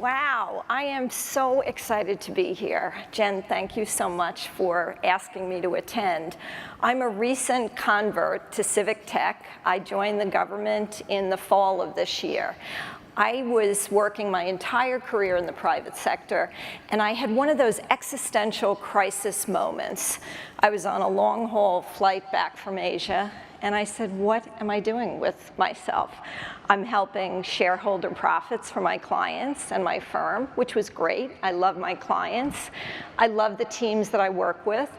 Wow, I am so excited to be here. Jen, thank you so much for asking me to attend. I'm a recent convert to civic tech. I joined the government in the fall of this year. I was working my entire career in the private sector, and I had one of those existential crisis moments. I was on a long-haul flight back from Asia, and I said, what am I doing with myself? I'm helping shareholder profits for my clients and my firm, which was great. I love my clients. I love the teams that I work with.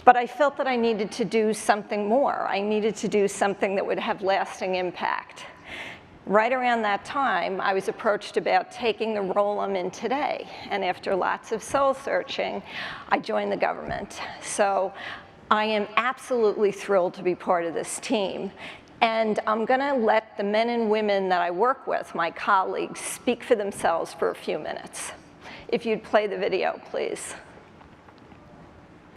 But I felt that I needed to do something more. I needed to do something that would have lasting impact. Right around that time, I was approached about taking the role I'm in today. And after lots of soul searching, I joined the government. So I am absolutely thrilled to be part of this team. And I'm going to let the men and women that I work with, my colleagues, speak for themselves for a few minutes. If you'd play the video, please.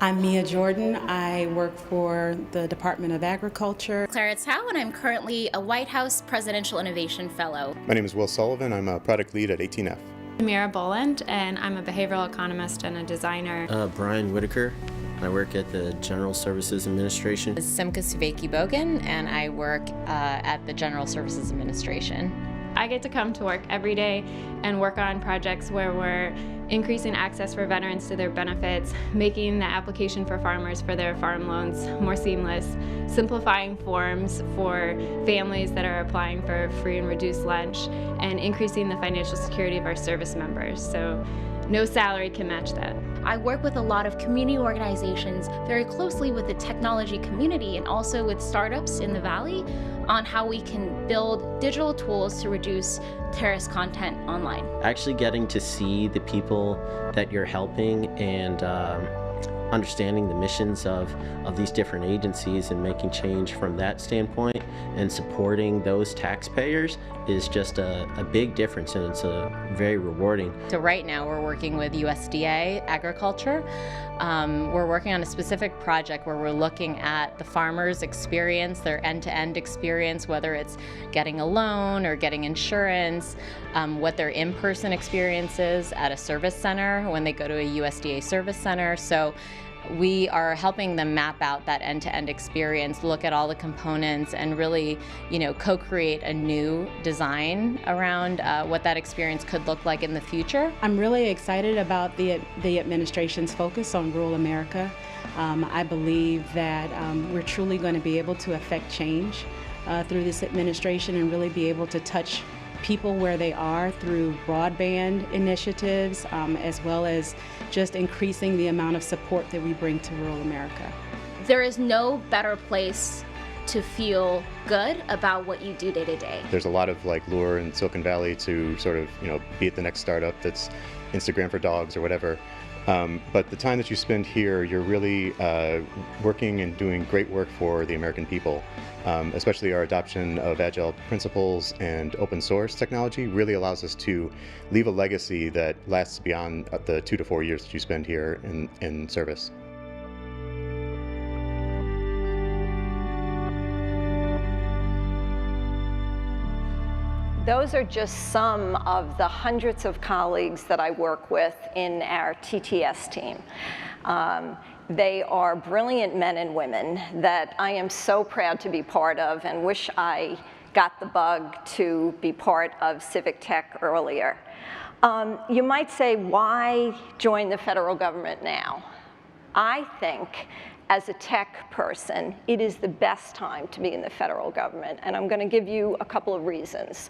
I'm Mia Jordan. I work for the Department of Agriculture. Clara Tao, and I'm currently a White House Presidential Innovation Fellow. My name is Will Sullivan. I'm a product lead at 18F. Mira Boland, and I'm a behavioral economist and a designer. Brian Whitaker. I work at the General Services Administration. Simka Suveki-Bogan, and I work at the General Services Administration. I get to come to work every day and work on projects where we're increasing access for veterans to their benefits, making the application for farmers for their farm loans more seamless, simplifying forms for families that are applying for free and reduced lunch, and increasing the financial security of our service members. So no salary can match that. I work with a lot of community organizations very closely with the technology community and also with startups in the Valley on how we can build digital tools to reduce terrorist content online. Actually getting to see the people that you're helping and understanding the missions of these different agencies and making change from that standpoint and supporting those taxpayers is just a big difference, and it's very rewarding. So right now we're working with USDA Agriculture. We're working on a specific project where we're looking at the farmer's experience, their end-to-end experience, whether it's getting a loan or getting insurance, what their in-person experience is at a service center when they go to a USDA service center. So we are helping them map out that end-to-end experience, look at all the components, and really, co-create a new design around what that experience could look like in the future. I'm really excited about the administration's focus on rural America. I believe that we're truly going to be able to affect change through this administration and really be able to touch people where they are through broadband initiatives, as well as just increasing the amount of support that we bring to rural America. There is no better place to feel good about what you do day to day. There's a lot of lure in Silicon Valley to sort of be at the next startup that's Instagram for dogs or whatever. But the time that you spend here, you're really working and doing great work for the American people. Especially our adoption of agile principles and open source technology really allows us to leave a legacy that lasts beyond the 2 to 4 years that you spend here in service. Those are just some of the hundreds of colleagues that I work with in our TTS team. They are brilliant men and women that I am so proud to be part of and wish I got the bug to be part of civic tech earlier. You might say, why join the federal government now? I think as a tech person, it is the best time to be in the federal government, and I'm going to give you a couple of reasons.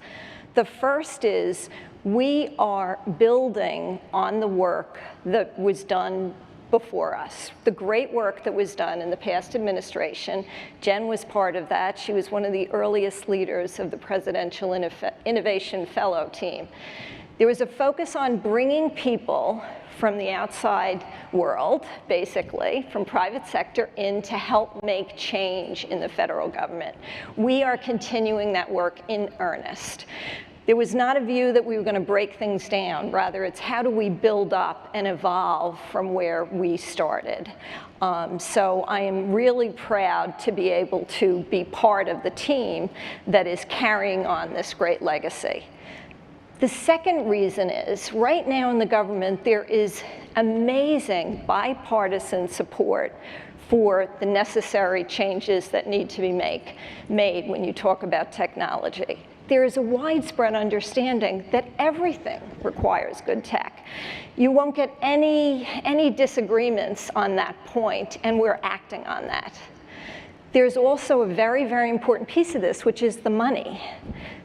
The first is we are building on the work that was done before us, the great work that was done in the past administration. Jen was part of that. She was one of the earliest leaders of the Presidential Innovation Fellow team. There was a focus on bringing people from the outside world, basically, from private sector in to help make change in the federal government. We are continuing that work in earnest. There was not a view that we were going to break things down. Rather, it's how do we build up and evolve from where we started. So I am really proud to be able to be part of the team that is carrying on this great legacy. The second reason is, right now in the government, there is amazing bipartisan support for the necessary changes that need to be made when you talk about technology. There is a widespread understanding that everything requires good tech. You won't get any disagreements on that point, and we're acting on that. There's also a very, very important piece of this, which is the money.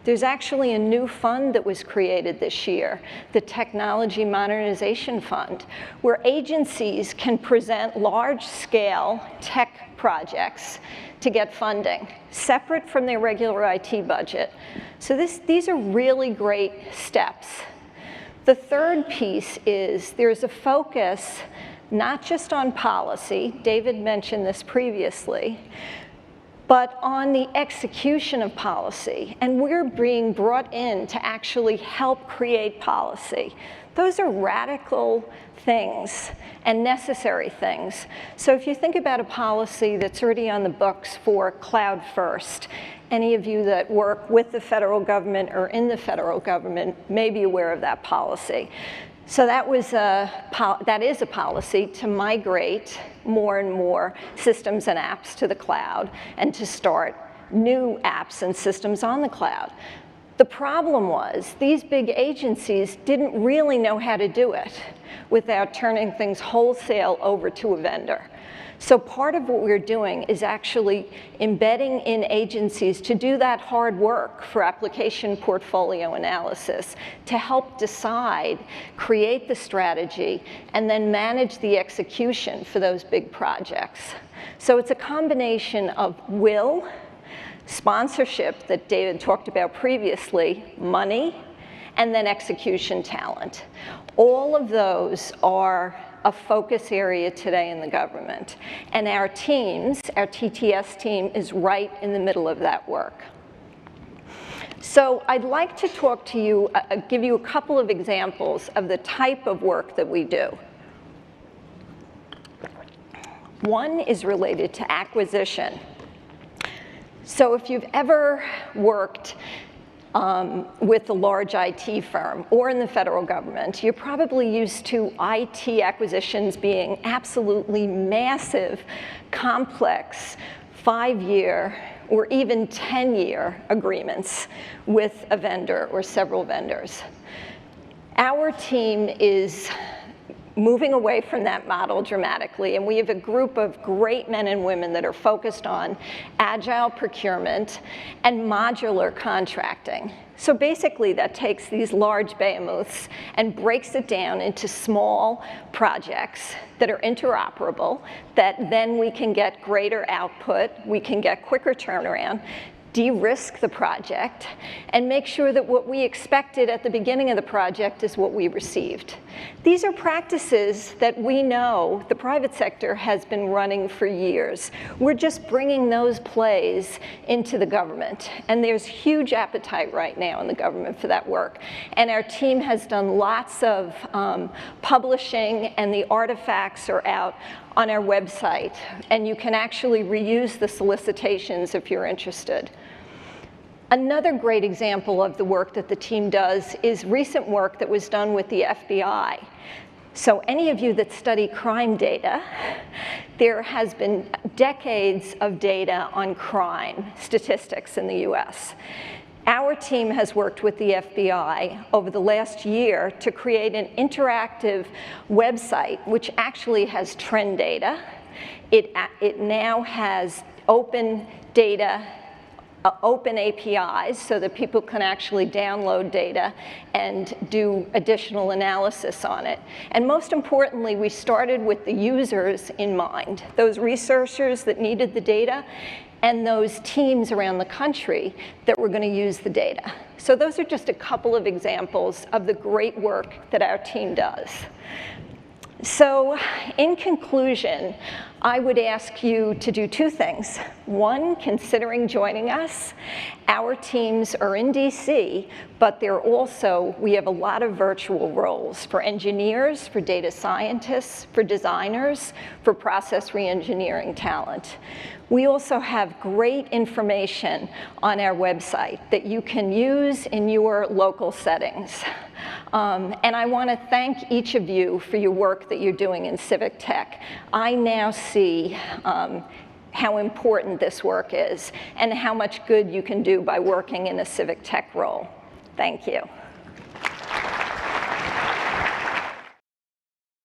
There's actually a new fund that was created this year, the Technology Modernization Fund, where agencies can present large-scale tech projects to get funding, separate from their regular IT budget. So these are really great steps. The third piece is there's a focus not just on policy, David mentioned this previously, but on the execution of policy. And we're being brought in to actually help create policy. Those are radical things and necessary things. So if you think about a policy that's already on the books for cloud first, any of you that work with the federal government or in the federal government may be aware of that policy. So that is a policy to migrate more and more systems and apps to the cloud and to start new apps and systems on the cloud. The problem was these big agencies didn't really know how to do it without turning things wholesale over to a vendor. So part of what we're doing is actually embedding in agencies to do that hard work for application portfolio analysis, to help decide, create the strategy, and then manage the execution for those big projects. So it's a combination of will, sponsorship that David talked about previously, money, and then execution talent. All of those are a focus area today in the government. And our teams, our TTS team, is right in the middle of that work. So I'd like to talk to you, give you a couple of examples of the type of work that we do. One is related to acquisition. So if you've ever worked with a large IT firm or in the federal government, you're probably used to IT acquisitions being absolutely massive, complex, 5-year or even 10-year agreements with a vendor or several vendors. Our team is moving away from that model dramatically, and we have a group of great men and women that are focused on agile procurement and modular contracting. So basically that takes these large behemoths and breaks it down into small projects that are interoperable, that then we can get greater output, we can get quicker turnaround, de-risk the project, and make sure that what we expected at the beginning of the project is what we received. These are practices that we know the private sector has been running for years. We're just bringing those plays into the government, and there's huge appetite right now in the government for that work. And our team has done lots of publishing, and the artifacts are out on our website, and you can actually reuse the solicitations if you're interested. Another great example of the work that the team does is recent work that was done with the FBI. So any of you that study crime data, there has been decades of data on crime statistics in the US. Our team has worked with the FBI over the last year to create an interactive website which actually has trend data. It now has open data, open APIs so that people can actually download data and do additional analysis on it. And most importantly, we started with the users in mind, those researchers that needed the data and those teams around the country that were going to use the data. So those are just a couple of examples of the great work that our team does. So in conclusion, I would ask you to do two things. One, considering joining us. Our teams are in DC, but we have a lot of virtual roles for engineers, for data scientists, for designers, for process reengineering talent. We also have great information on our website that you can use in your local settings. And I want to thank each of you for your work that you're doing in civic tech. I now see how important this work is and how much good you can do by working in a civic tech role. Thank you.